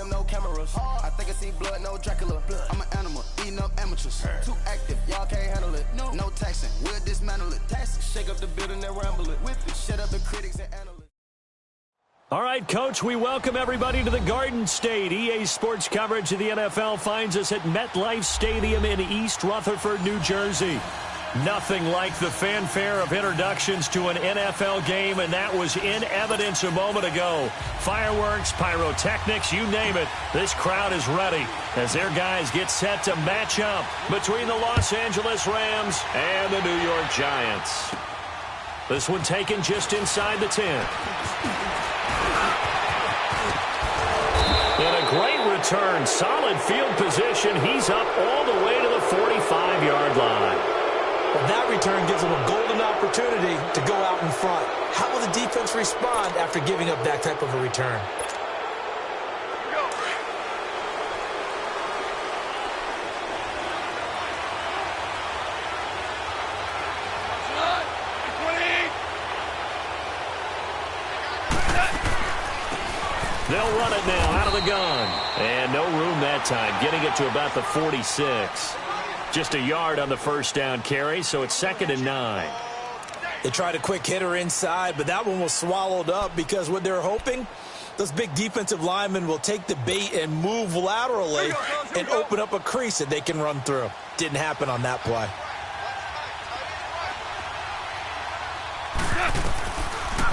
film, no cameras. I think I see blood, no Dracula. I'm an animal, eating up amateurs. Too active, y'all can't handle it. No taxing, we'll dismantle it. Shake up the building and ramble it. Whip it, shut up the critics and analysts. All right, Coach, we welcome everybody to the Garden State. EA Sports coverage of the NFL finds us at MetLife Stadium in East Rutherford, New Jersey. Nothing like the fanfare of introductions to an NFL game, and that was in evidence a moment ago. Fireworks, pyrotechnics, you name it. This crowd is ready as their guys get set to match up between the Los Angeles Rams and the New York Giants. This one taken just inside the 10. And a great return, solid field position. He's up all the way to the 45-yard line. Well, that return gives them a golden opportunity to go out in front. How will the defense respond after giving up that type of a return? They'll run it now out of the gun. And no room that time, getting it to about the 46. Just a yard on the first down carry, so it's 2nd and 9. They tried a quick hitter inside, but that one was swallowed up because what they're hoping, those big defensive linemen will take the bait and move laterally and open up a crease that they can run through. Didn't happen on that play.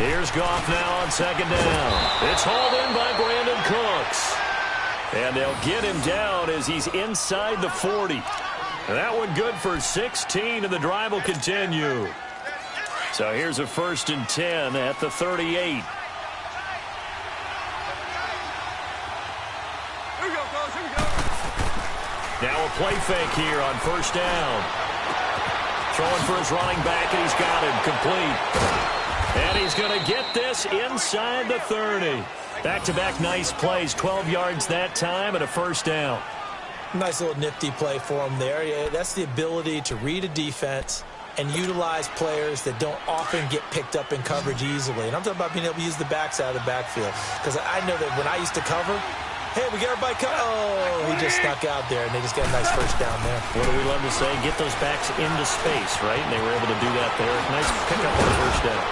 Here's Goff now on 2nd down. It's hauled in by Brandon Cooks. And they'll get him down as he's inside the 40. That one good for 16, and the drive will continue. So here's a 1st and 10 at the 38. Here we go, coach. Here we go. Now a play fake here on 1st down. Throwing for his running back, and he's got him complete. And he's going to get this inside the 30. Back-to-back nice plays, 12 yards that time and a 1st down. Nice little nifty play for him there. Yeah, that's the ability to read a defense and utilize players that don't often get picked up in coverage easily. And I'm talking about being able to use the backside of the backfield. Because I know that when I used to cover, hey, we get everybody oh, he just snuck out there, and they just got a nice 1st down there. What do we love to say? Get those backs into space, right? And they were able to do that there. Nice pickup on the 1st down.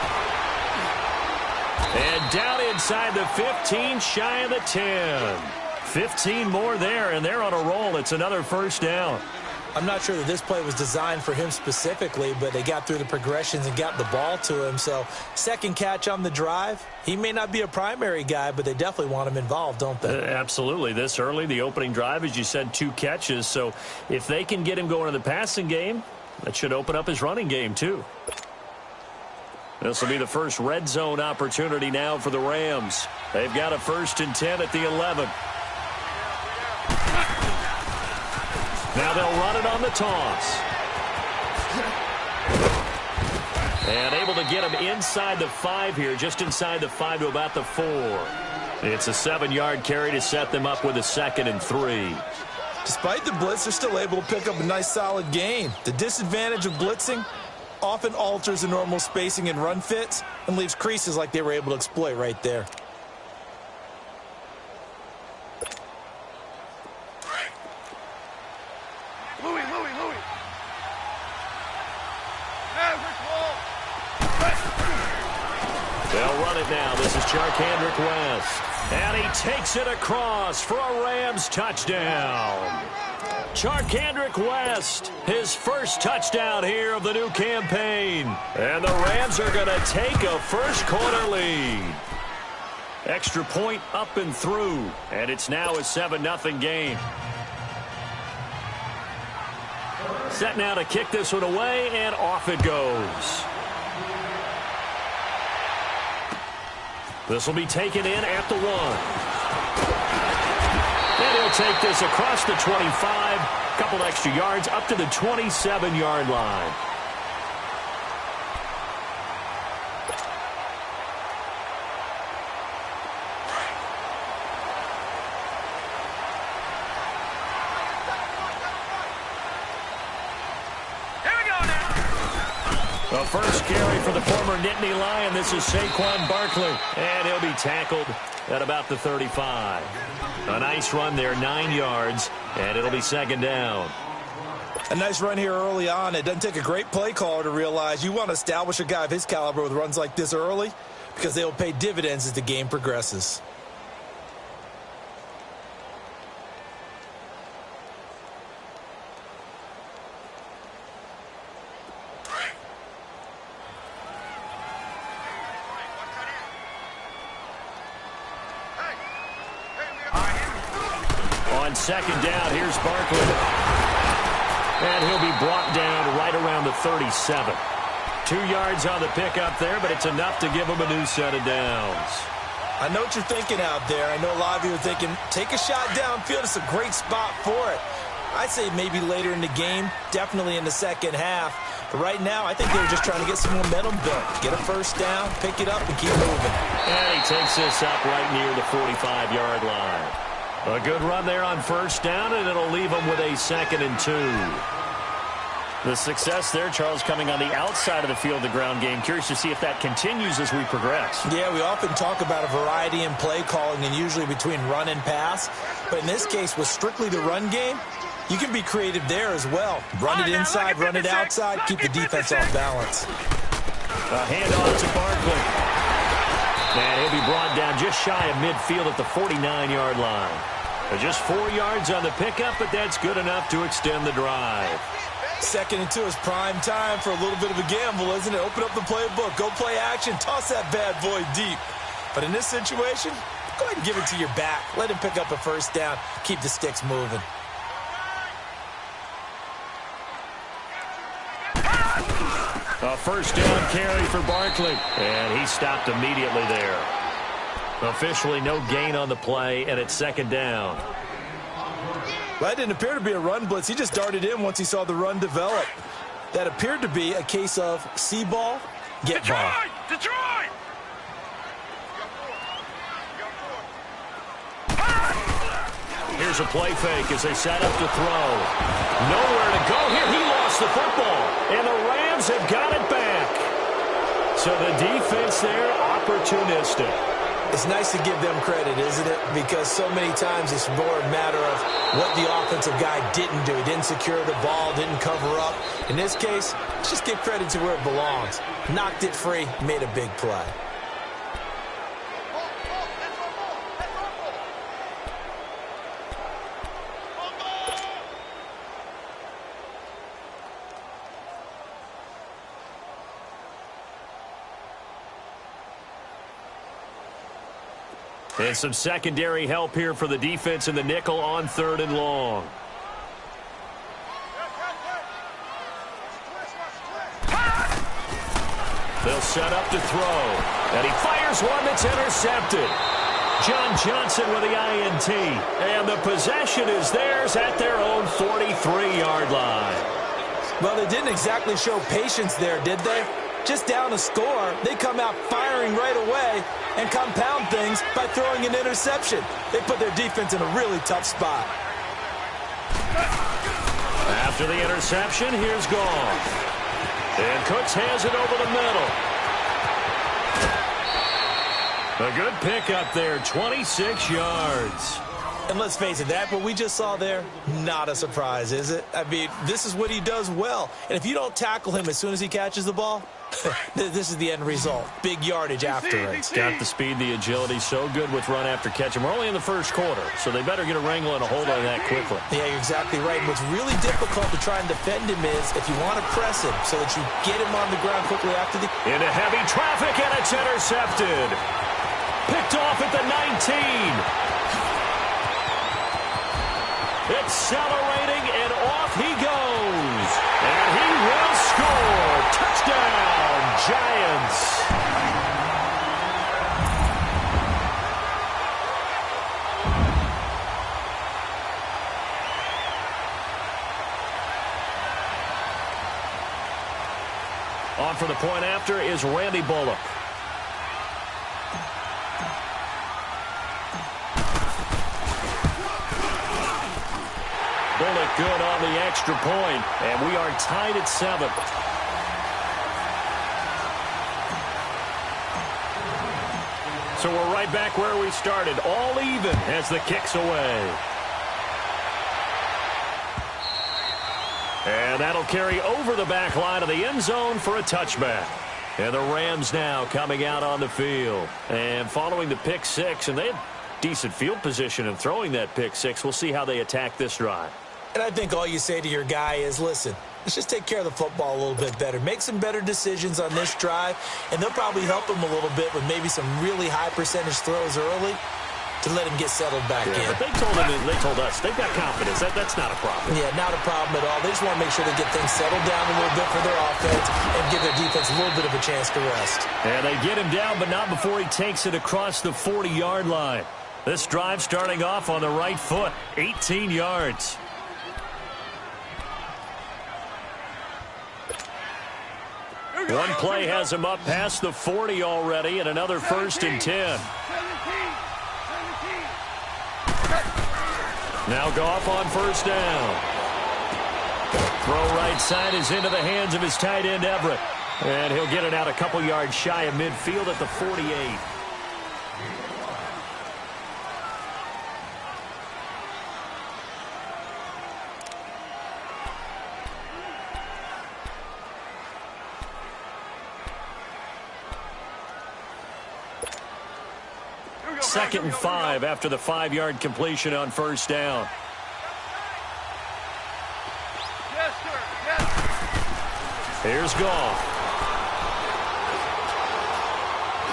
And down inside the 15, shy of the 10. 15 more there, and they're on a roll. It's another 1st down. I'm not sure that this play was designed for him specifically, but they got through the progressions and got the ball to him. So, second catch on the drive. He may not be a primary guy, but they definitely want him involved, don't they? Absolutely. This early, the opening drive, as you said, 2 catches. So, if they can get him going in the passing game, that should open up his running game, too. This will be the first red zone opportunity now for the Rams. They've got a 1st and 10 at the 11. Now they'll run it on the toss. And able to get him inside the 5 here, just inside the 5 to about the 4. It's a 7-yard carry to set them up with a 2nd and 3. Despite the blitz, they're still able to pick up a nice solid gain. The disadvantage of blitzing often alters the normal spacing and run fits and leaves creases like they were able to exploit right there. Louis. They'll run it now. This is Charkandrick West. And he takes it across for a Rams touchdown. Charkandrick West, his first touchdown here of the new campaign. And the Rams are going to take a first-quarter lead. Extra point up and through. And it's now a 7-0 game. Set now to kick this one away, and off it goes. This will be taken in at the 1. And he'll take this across the 25. Couple extra yards up to the 27-yard line. The first carry for the former Nittany Lion. This is Saquon Barkley. And he'll be tackled at about the 35. A nice run there, 9 yards, and it'll be second down. A nice run here early on. It doesn't take a great play caller to realize you want to establish a guy of his caliber with runs like this early because they will pay dividends as the game progresses. On second down, here's Barkley. And he'll be brought down right around the 37. 2 yards on the pickup there, but it's enough to give him a new set of downs. I know what you're thinking out there. I know a lot of you are thinking, take a shot downfield. It's a great spot for it. I'd say maybe later in the game, definitely in the second half. But right now, I think they were just trying to get some momentum built. Get a first down, pick it up, and keep moving. And he takes this up right near the 45-yard line. A good run there on first down, and it'll leave him with a 2nd and 2. The success there, Charles, coming on the outside of the field, the ground game. Curious to see if that continues as we progress. Yeah, we often talk about a variety in play calling and usually between run and pass. But in this case, with strictly the run game, you can be creative there as well. Run it inside, run it outside, keep the defense off balance. A handoff to Barkley. And he'll be brought down just shy of midfield at the 49-yard line. Just 4 yards on the pickup, but that's good enough to extend the drive. 2nd and 2 is prime time for a little bit of a gamble, isn't it? Open up the playbook, go play action, toss that bad boy deep. But in this situation, go ahead and give it to your back. Let him pick up a first down, keep the sticks moving. A first down carry for Barkley, and he stopped immediately there. Officially no gain on the play, and it's 2nd down. Well, that didn't appear to be a run blitz. He just darted in once he saw the run develop. That appeared to be a case of see ball, get ball. Detroit! Here's a play fake as they set up to throw. Nowhere to go here. He lost the football, and the Rams have got it back. So the defense there, opportunistic. It's nice to give them credit, isn't it? Because so many times it's more a matter of what the offensive guy didn't do. He didn't secure the ball, didn't cover up. In this case, let's just give credit to where it belongs. Knocked it free, made a big play. And some secondary help here for the defense in the nickel on 3rd and long. They'll set up to throw. And he fires one that's intercepted. John Johnson with the INT. And the possession is theirs at their own 43-yard line. Well, they didn't exactly show patience there, did they? Just down a score, they come out firing right away and compound things by throwing an interception. They put their defense in a really tough spot. After the interception, here's Goff. And Cooks has it over the middle. A good pickup there, 26 yards. And let's face it, that what we just saw there, not a surprise, is it? I mean, this is what he does well. And if you don't tackle him as soon as he catches the ball, this is the end result. Big yardage after it. Got the speed, the agility, so good with run after catch. And we're only in the first quarter, so they better get a wrangle and a hold on that quickly. Yeah, you're exactly right. And what's really difficult to try and defend him is if you want to press him so that you get him on the ground quickly after the... Into heavy traffic, and it's intercepted. Picked off at the 19. Accelerating, and off he goes. And he will score. Touchdown, Giants. On for the point after is Randy Bullock. Bullock good on the extra point, and we are tied at 7. So we're right back where we started, all even as the kick's away. And that'll carry over the back line of the end zone for a touchback. And the Rams now coming out on the field. And following the pick six, and they had decent field position in throwing that pick six. We'll see how they attack this drive. And I think all you say to your guy is, listen, let's just take care of the football a little bit better. Make some better decisions on this drive, and they'll probably help him a little bit with maybe some really high percentage throws early to let him get settled back in. But they told us they've got confidence. That's not a problem. Yeah, not a problem at all. They just want to make sure they get things settled down a little bit for their offense and give their defense a little bit of a chance to rest. And they get him down, but not before he takes it across the 40-yard line. This drive starting off on the right foot, 18 yards. One play has him up past the 40 already, and another 1st and 10. Now Goff on 1st down. Throw right side is into the hands of his tight end, Everett. And he'll get it out a couple yards shy of midfield at the 48. Second and 5 after the 5-yard completion on 1st down. Yes, sir. Yes. Here's Goff.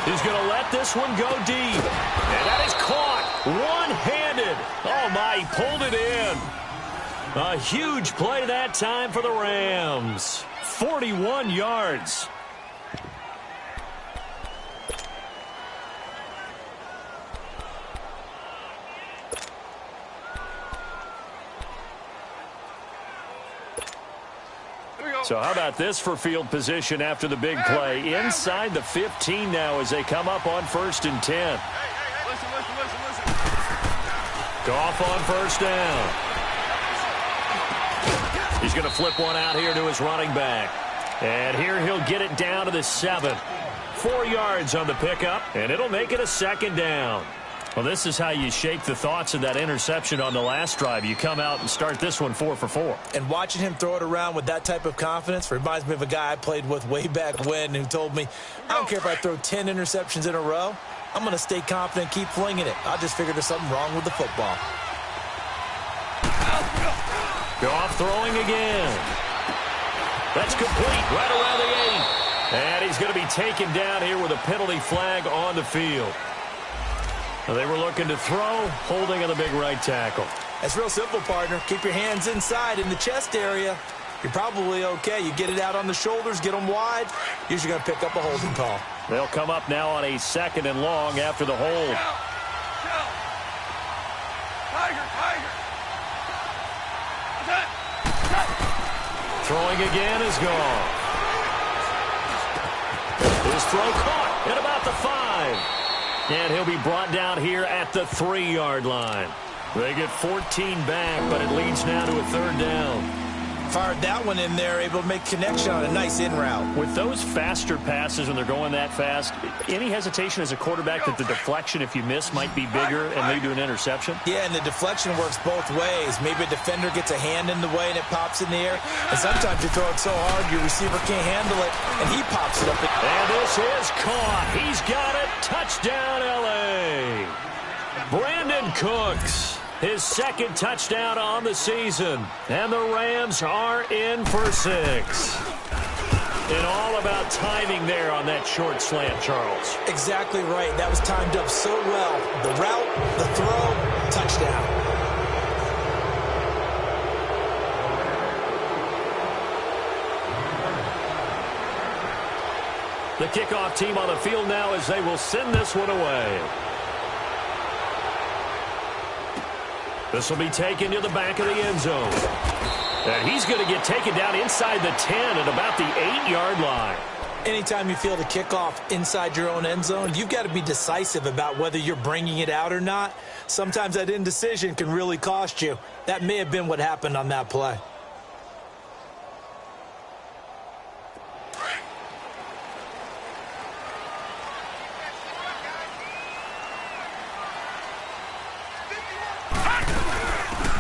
He's going to let this one go deep. And that is caught one-handed. Oh, my, he pulled it in. A huge play that time for the Rams. 41 yards. So how about this for field position after the big play? Inside the 15 now as they come up on 1st and 10. Listen. Goff on 1st down. He's going to flip one out here to his running back. And here he'll get it down to the 7. 4 yards on the pickup, and it'll make it a 2nd down. Well, this is how you shake the thoughts of that interception on the last drive. You come out and start this one 4 for 4. And watching him throw it around with that type of confidence reminds me of a guy I played with way back when who told me, I don't care if I throw 10 interceptions in a row. I'm going to stay confident, keep flinging it. I just figured there's something wrong with the football. Goff throwing again. That's complete right around the 8. And he's going to be taken down here with a penalty flag on the field. They were looking to throw, holding on the big right tackle. That's real simple, partner. Keep your hands inside in the chest area. You're probably okay. You get it out on the shoulders, get them wide. Usually going to pick up a holding call. They'll come up now on a 2nd and long after the hold. Tiger. Throwing again is gone. His throw caught at about the 5. And he'll be brought down here at the 3-yard line. They get 14 back, but it leads now to a 3rd down. Fired that one in there, able to make connection on a nice in route. With those faster passes when they're going that fast, any hesitation as a quarterback that the deflection, if you miss, might be bigger and lead to an interception? Yeah, and the deflection works both ways. Maybe a defender gets a hand in the way and it pops in the air. And sometimes you throw it so hard your receiver can't handle it, and he pops it up. And this is caught. He's got it. Touchdown, L.A. Brandon Cooks. His 2nd touchdown on the season. And the Rams are in for 6. And all about timing there on that short slant, Charles. Exactly right. That was timed up so well. The route, the throw, touchdown. The kickoff team on the field now as they will send this one away. This will be taken to the back of the end zone. And he's going to get taken down inside the 10 at about the 8-yard line. Anytime you feel the kickoff inside your own end zone, you've got to be decisive about whether you're bringing it out or not. Sometimes that indecision can really cost you. That may have been what happened on that play.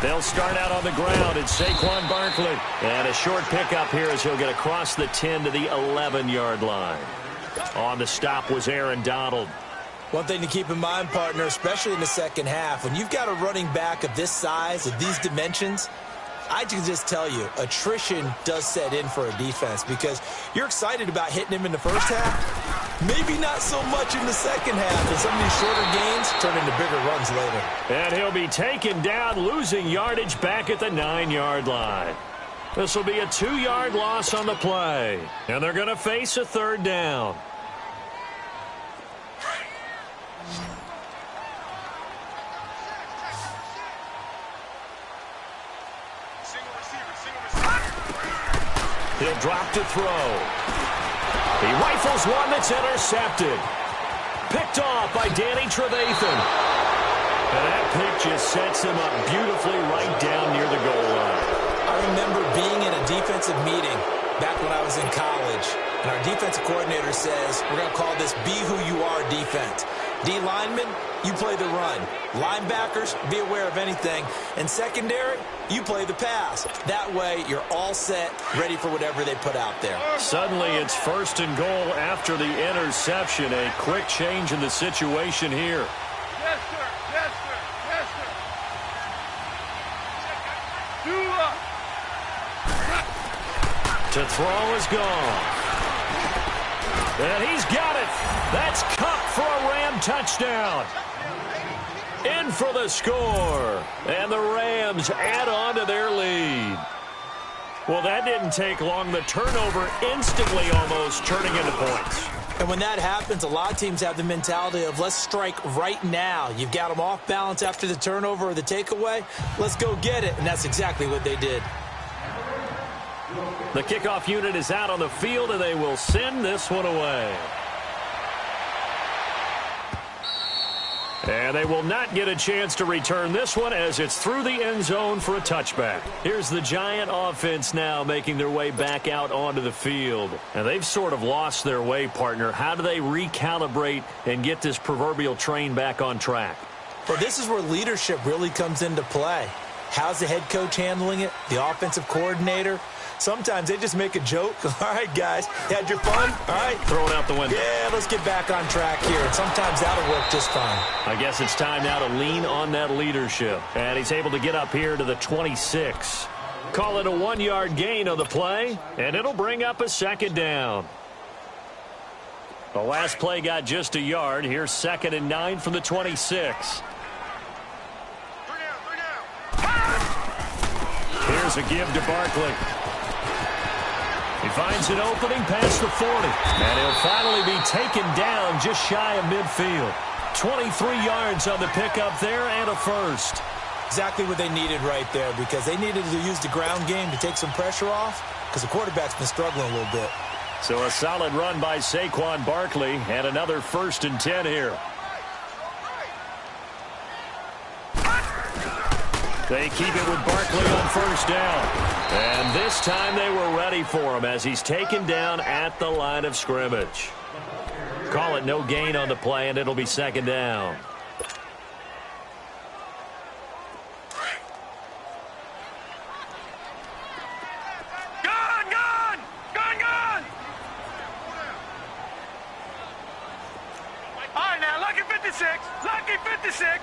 They'll start out on the ground. It's Saquon Barkley. And a short pickup here as he'll get across the 10 to the 11-yard line. On the stop was Aaron Donald. One thing to keep in mind, partner, especially in the second half, when you've got a running back of this size, of these dimensions, I can just tell you, attrition does set in for a defense because you're excited about hitting him in the first half. Maybe not so much in the second half, and some of these shorter gains turn into bigger runs later. And he'll be taken down, losing yardage back at the 9-yard line. This will be a 2-yard loss on the play, and they're going to face a third down. He'll drop to throw. He rifles one that's intercepted. Picked off by Danny Trevathan. And that pick just sets him up beautifully right down near the goal line. I remember being in a defensive meeting back when I was in college, and our defensive coordinator says, we're going to call this Be Who You Are defense. D linemen, you play the run. Linebackers, be aware of anything. And secondary, you play the pass. That way, you're all set, ready for whatever they put out there. Suddenly, it's 1st and goal after the interception. A quick change in the situation here. Yes, sir. Yes, sir. Yes, sir. To throw is gone. And he's got it. That's Cup for a Ram touchdown. In for the score. And the Rams add on to their lead. Well, that didn't take long. The turnover instantly almost turning into points. And when that happens, a lot of teams have the mentality of let's strike right now. You've got them off balance after the turnover or the takeaway. Let's go get it. And that's exactly what they did. The kickoff unit is out on the field, and they will send this one away. And they will not get a chance to return this one as it's through the end zone for a touchback. Here's the Giant offense now making their way back out onto the field. And they've sort of lost their way, partner. How do they recalibrate and get this proverbial train back on track? Well, this is where leadership really comes into play. How's the head coach handling it? The offensive coordinator? Sometimes they just make a joke. All right, guys, had your fun? All right. Throw it out the window. Yeah, let's get back on track here. And sometimes that'll work just fine. I guess it's time now to lean on that leadership. And he's able to get up here to the 26. Call it a 1-yard gain on the play, and it'll bring up a second down. The last play got just a yard. Here's 2nd and 9 from the 26. Here's a give to Barkley. He finds an opening past the 40. And he'll finally be taken down just shy of midfield. 23 yards on the pickup there and a first. Exactly what they needed right there because they needed to use the ground game to take some pressure off because the quarterback's been struggling a little bit. So a solid run by Saquon Barkley and another 1st and 10 here. They keep it with Barkley on 1st down. And this time they were ready for him as he's taken down at the line of scrimmage. Call it no gain on the play, and it'll be 2nd down. Gone, gone! Gone, gone! All right, now, lucky 56. Lucky 56.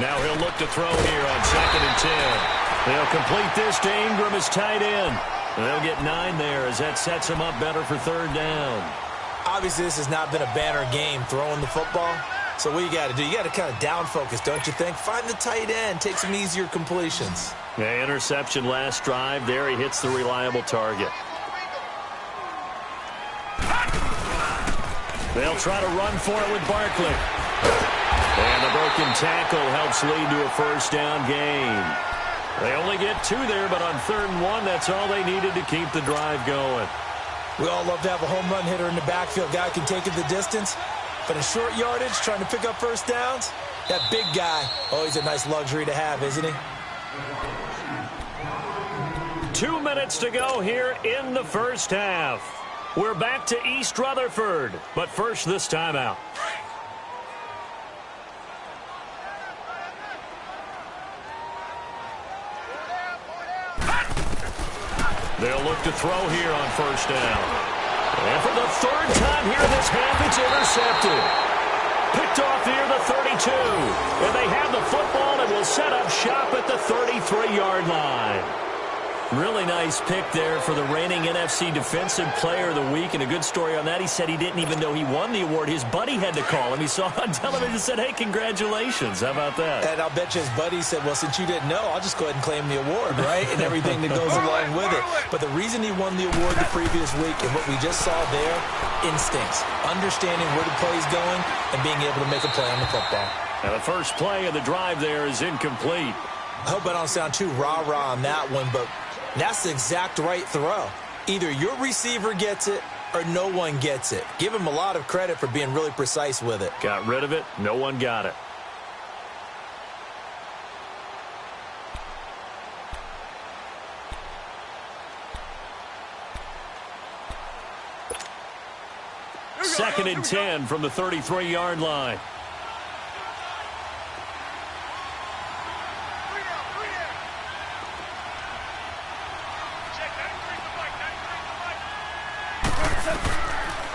Now he'll look to throw here on 2nd and 10. They'll complete this to Ingram as tight end. They'll get 9 there as that sets him up better for 3rd down. Obviously, this has not been a banner game throwing the football. So what you got to do, you got to kind of down focus, don't you think? Find the tight end, take some easier completions. Yeah, interception last drive. There he hits the reliable target. They'll try to run for it with Barkley. And the broken tackle helps lead to a 1st down gain. They only get 2 there, but on 3rd and 1, that's all they needed to keep the drive going. We all love to have a home run hitter in the backfield. Guy can take it the distance. But in short yardage, trying to pick up 1st downs, that big guy, always a nice luxury to have, isn't he? 2 minutes to go here in the 1st half. We're back to East Rutherford, but first this timeout. They'll look to throw here on first down. And for the third time here in this half, it's intercepted. Picked off near the 32. And they have the football and will set up shop at the 33-yard line. Really nice pick there for the reigning NFC Defensive Player of the Week. And a good story on that. He said he didn't even know he won the award. His buddy had to call him. He saw it on television and said, hey, congratulations. How about that? And I'll bet you his buddy said, well, since you didn't know, I'll just go ahead and claim the award, right? And everything that goes along with it. But the reason he won the award the previous week and what we just saw there, instincts, understanding where the play is going and being able to make a play on the football. Now the first play of the drive there is incomplete. I hope I don't sound too rah-rah on that one, but that's the exact right throw. Either your receiver gets it or no one gets it. Give him a lot of credit for being really precise with it. Got rid of it. No one got it. Second and 10 from the 33-yard line.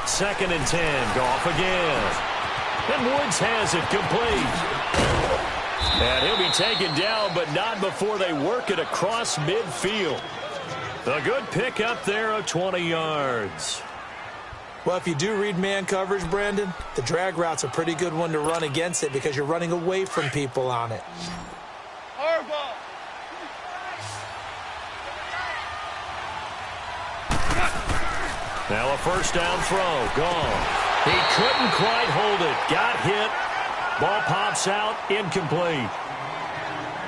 Second and 10. Goff again. And Woods has it complete. And he'll be taken down, but not before they work it across midfield. A good pickup there of 20 yards. Well, if you do read man coverage, Brandon, the drag route's a pretty good one to run against it because you're running away from people on it. Now a first down throw. Gone. He couldn't quite hold it. Got hit. Ball pops out. Incomplete.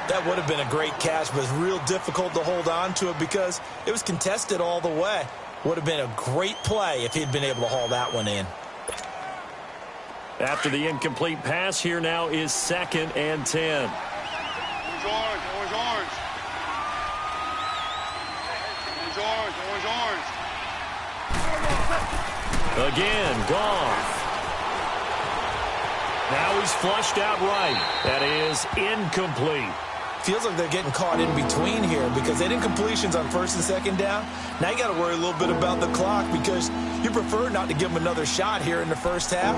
That would have been a great catch, but it's real difficult to hold on to it because it was contested all the way. Would have been a great play if he'd been able to haul that one in. After the incomplete pass, here now is second and 10. Orange, orange, orange. Orange, orange, orange, orange. Again, Goff. Now he's flushed out right. That is incomplete. Feels like they're getting caught in between here because they didn't completions on first and second down. Now you got to worry a little bit about the clock because you prefer not to give them another shot here in the first half.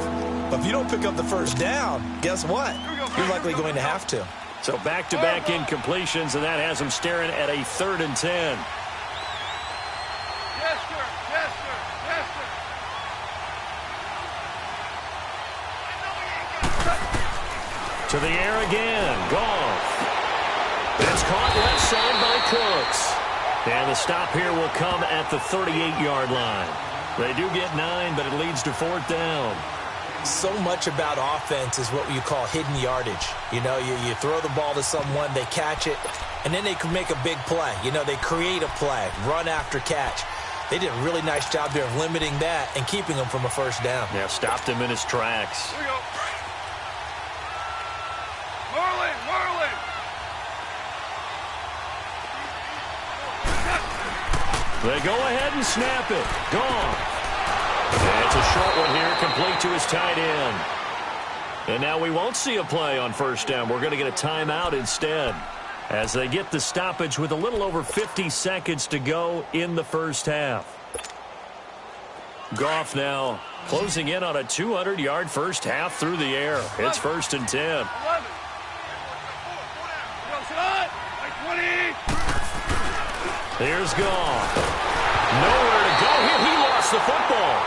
But if you don't pick up the first down, guess what? You're likely going to have to. So back-to-back incompletions, and that has them staring at a third and 10. Yes, sir. Yes, sir. Yes, sir. To the air again. Goff. It's caught left side by Cooks. And the stop here will come at the 38-yard line. They do get 9, but it leads to fourth down. So much about offense is what you call hidden yardage. You know, you throw the ball to someone, they catch it, and then they can make a big play. You know, they create a play, run after catch. They did a really nice job there of limiting that and keeping him from a first down. Yeah, stopped him in his tracks. Here we go. Marlin, Marlin. They go ahead and snap it. Gone. And it's a short one here, complete to his tight end. And now we won't see a play on first down. We're going to get a timeout instead as they get the stoppage with a little over 50 seconds to go in the first half. Goff now closing in on a 200-yard first half through the air. It's first and 10. 11. Here's Goff. Nowhere to go here. He lost the football.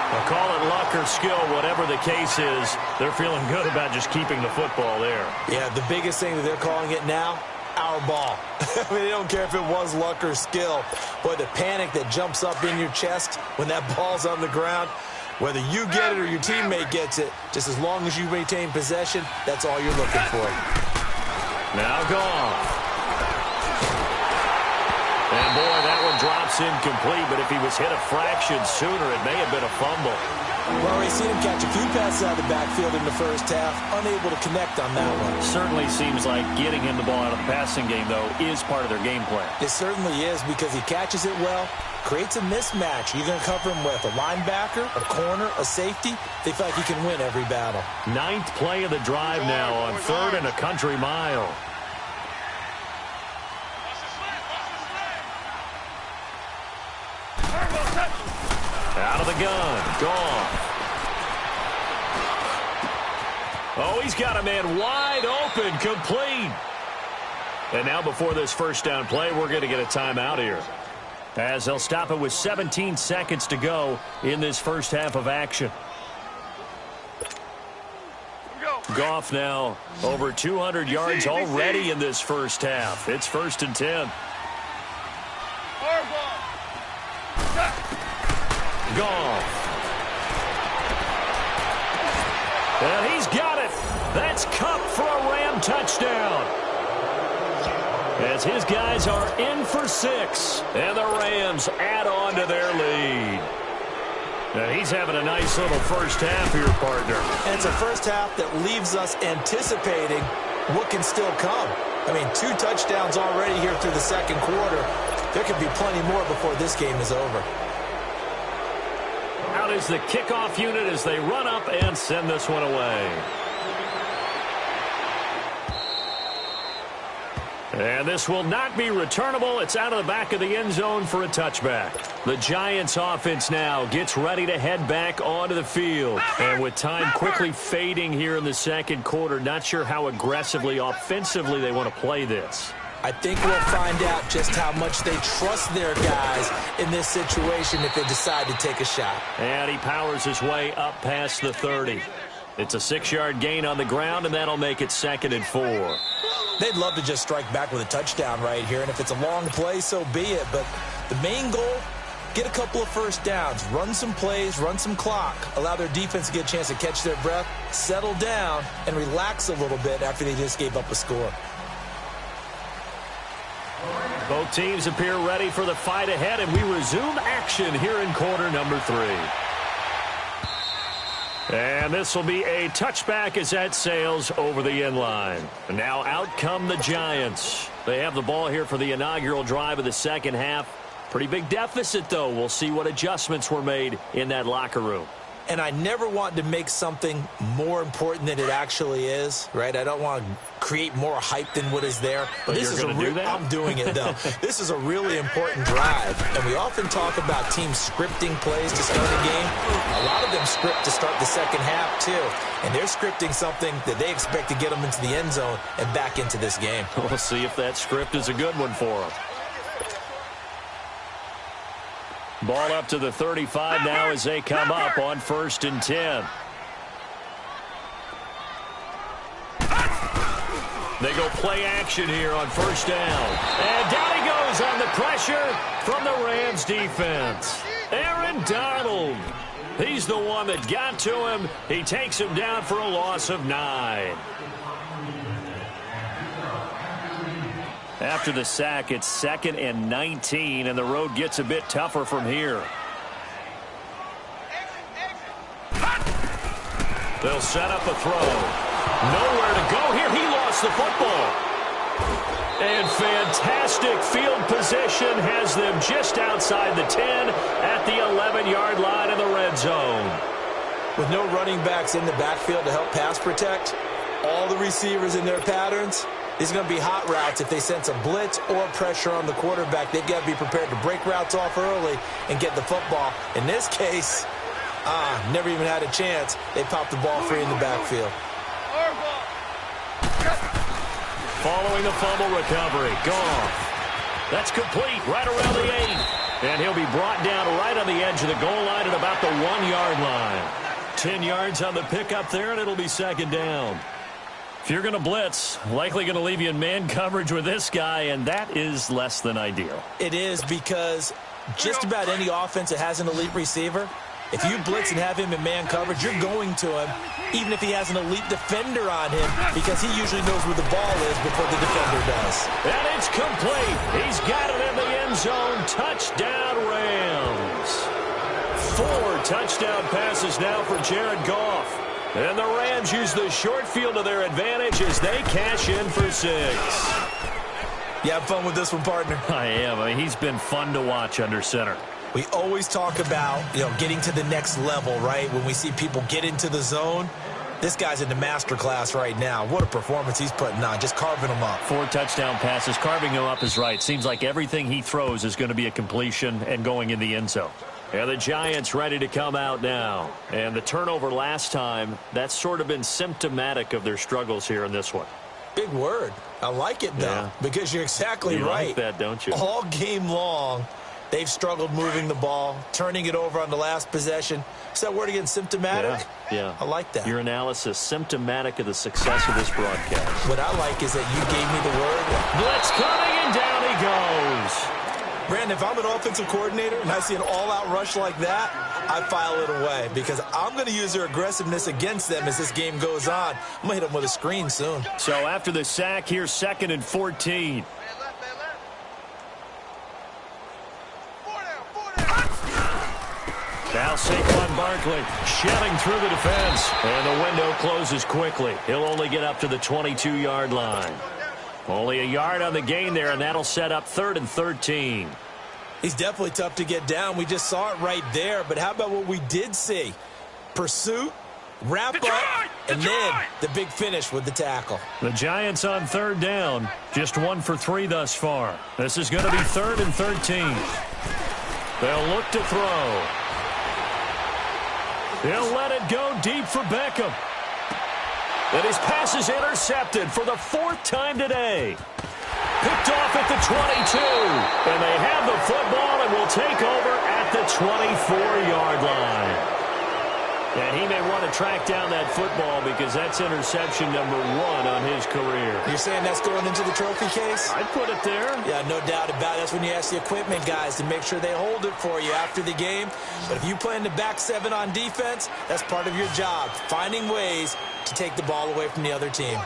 I'll call it luck or skill, whatever the case is. They're feeling good about just keeping the football there. Yeah, the biggest thing that they're calling it now, our ball. I mean, they don't care if it was luck or skill. Boy, the panic that jumps up in your chest when that ball's on the ground, whether you get it or your teammate gets it, just as long as you maintain possession, that's all you're looking for. Now Goff. And, boy, that one drops incomplete, but if he was hit a fraction sooner, it may have been a fumble. Well, we've seen him catch a few passes out of the backfield in the first half, unable to connect on that one. Certainly seems like getting him the ball out of the passing game, though, is part of their game plan. It certainly is because he catches it well, creates a mismatch. You're going to cover him with a linebacker, a corner, a safety. They feel like he can win every battle. 9th play of the drive now on 3rd and a country mile. Out of the gun. Goff. Oh, he's got a man wide open, complete. And now before this first down play, we're going to get a timeout here, as they'll stop it with 17 seconds to go in this first half of action. Goff now over 200 yards already in this first half. It's 1st and 10. Goff. And he's got it. That's Kupp for a Ram touchdown, as his guys are in for 6, and the Rams add on to their lead. And he's having a nice little first half here, partner. And it's a first half that leaves us anticipating what can still come. I mean, 2 touchdowns already here through the second quarter. There could be plenty more before this game is over. Out is the kickoff unit as they run up and send this one away. And this will not be returnable. It's out of the back of the end zone for a touchback. The Giants offense now gets ready to head back onto the field. And with time quickly fading here in the second quarter, not sure how aggressively, offensively they want to play this. I think we'll find out just how much they trust their guys in this situation if they decide to take a shot. And he powers his way up past the 30. It's a 6-yard gain on the ground, and that'll make it 2nd and 4. They'd love to just strike back with a touchdown right here, and if it's a long play, so be it. But the main goal, get a couple of first downs, run some plays, run some clock, allow their defense to get a chance to catch their breath, settle down, and relax a little bit after they just gave up a score. Both teams appear ready for the fight ahead, and we resume action here in quarter number 3. And this will be a touchback as that sails over the end line. And now out come the Giants. They have the ball here for the inaugural drive of the second half. Pretty big deficit, though. We'll see what adjustments were made in that locker room. And I never want to make something more important than it actually is, right? I don't want to create more hype than what is there. But this is do that? I'm doing it, though. This is a really important drive. And we often talk about teams scripting plays to start a game. A lot of them script to start the second half, too. And they're scripting something that they expect to get them into the end zone and back into this game. We'll see if that script is a good one for them. Ball up to the 35 now as they come up on 1st and 10. They go play action here on 1st down. And down he goes on the pressure from the Rams defense. Aaron Donald. He's the one that got to him. He takes him down for a loss of 9. After the sack, it's 2nd and 19, and the road gets a bit tougher from here. They'll set up a throw. Nowhere to go here. He lost the football. And fantastic field position has them just outside the 10 at the 11-yard line in the red zone. With no running backs in the backfield to help pass protect, all the receivers in their patterns, these are going to be hot routes. If they sense a blitz or pressure on the quarterback, they've got to be prepared to break routes off early and get the football. In this case, never even had a chance. They popped the ball free in the backfield. Following the fumble recovery, Goff. That's complete right around the 8. And he'll be brought down right on the edge of the goal line at about the 1-yard line. 10 yards on the pickup there, and it'll be 2nd down. If you're going to blitz, likely going to leave you in man coverage with this guy, and that is less than ideal. It is, because just about any offense that has an elite receiver, if you blitz and have him in man coverage, you're going to him, even if he has an elite defender on him, because he usually knows where the ball is before the defender does. And it's complete. He's got it in the end zone. Touchdown, Rams. 4 touchdown passes now for Jared Goff. And the Rams use the short field to their advantage as they cash in for 6. You have fun with this one, partner? I am. I mean, he's been fun to watch under center. We always talk about, getting to the next level, right? When we see people get into the zone, this guy's in the master class right now. What a performance he's putting on, just carving them up. 4 touchdown passes. Carving them up is right. Seems like everything he throws is going to be a completion and going in the end zone. And the Giants ready to come out now. And the turnover last time, that's sort of been symptomatic of their struggles here in this one. Big word. I like it, though, because you're exactly right. You like that, don't you? All game long, they've struggled moving the ball, turning it over on the last possession. Is that word again, symptomatic? Yeah. I like that. Your analysis, symptomatic of the success of this broadcast. What I like is that you gave me the word. Blitz coming, and down he goes. Brandon, if I'm an offensive coordinator and I see an all-out rush like that, I file it away because I'm going to use their aggressiveness against them as this game goes on. I'm going to hit them with a screen soon. So after the sack, here's 2nd and 14. Now Saquon Barkley shedding through the defense. And the window closes quickly. He'll only get up to the 22-yard line. Only a yard on the gain there, and that'll set up 3rd and 13. He's definitely tough to get down. We just saw it right there. But how about what we did see? Pursuit, wrap up, and then the big finish with the tackle. The Giants on 3rd down. Just 1 for 3 thus far. This is going to be 3rd and 13. They'll look to throw. He'll let it go deep for Beckham. And his pass is intercepted for the 4th time today. Picked off at the 22. And they have the football and will take over at the 24-yard line. And he may want to track down that football because that's interception number 1 on his career. You're saying that's going into the trophy case? I'd put it there. Yeah, no doubt about it. That's when you ask the equipment guys to make sure they hold it for you after the game. But if you play in the back 7 on defense, that's part of your job, finding ways to take the ball away from the other team.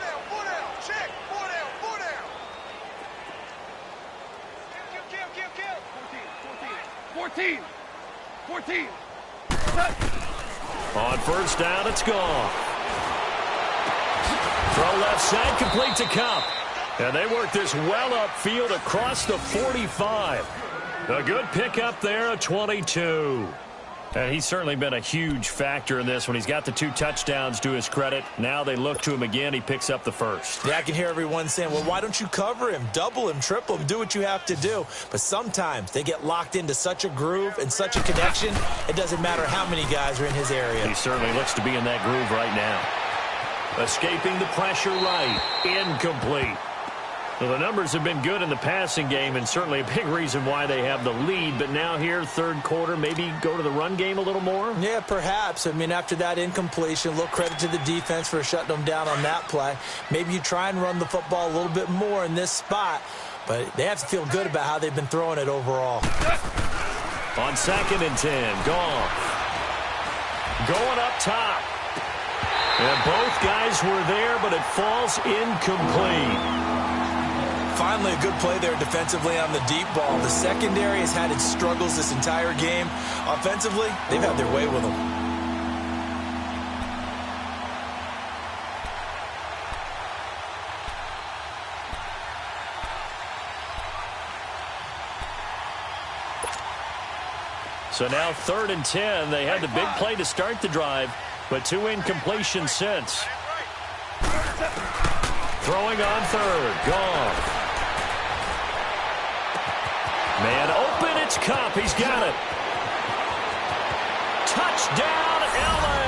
14. On 1st down, it's gone. Throw left side, complete to Cup. And they work this well upfield across the 45. A good pickup there, a 22. And he's certainly been a huge factor in this when he's got the 2 touchdowns to his credit. Now they look to him again. He picks up the 1st. Yeah, I can hear everyone saying, well, why don't you cover him, double him, triple him, do what you have to do. But sometimes they get locked into such a groove and such a connection, it doesn't matter how many guys are in his area. He certainly looks to be in that groove right now. Escaping the pressure right. Incomplete. Well, the numbers have been good in the passing game and certainly a big reason why they have the lead. But now here, 3rd quarter, maybe go to the run game a little more? Yeah, perhaps. I mean, after that incompletion, a little credit to the defense for shutting them down on that play. Maybe you try and run the football a little bit more in this spot. But they have to feel good about how they've been throwing it overall. On 2nd and 10, Goff. Going up top. And both guys were there, but it falls incomplete. Finally, a good play there defensively on the deep ball. The secondary has had its struggles this entire game. Offensively, they've had their way with them. So now 3rd and 10. They had the big play to start the drive, but 2 incompletions since. Throwing on 3rd. Goff. Man open, it's Cup. He's got it. Touchdown, LA.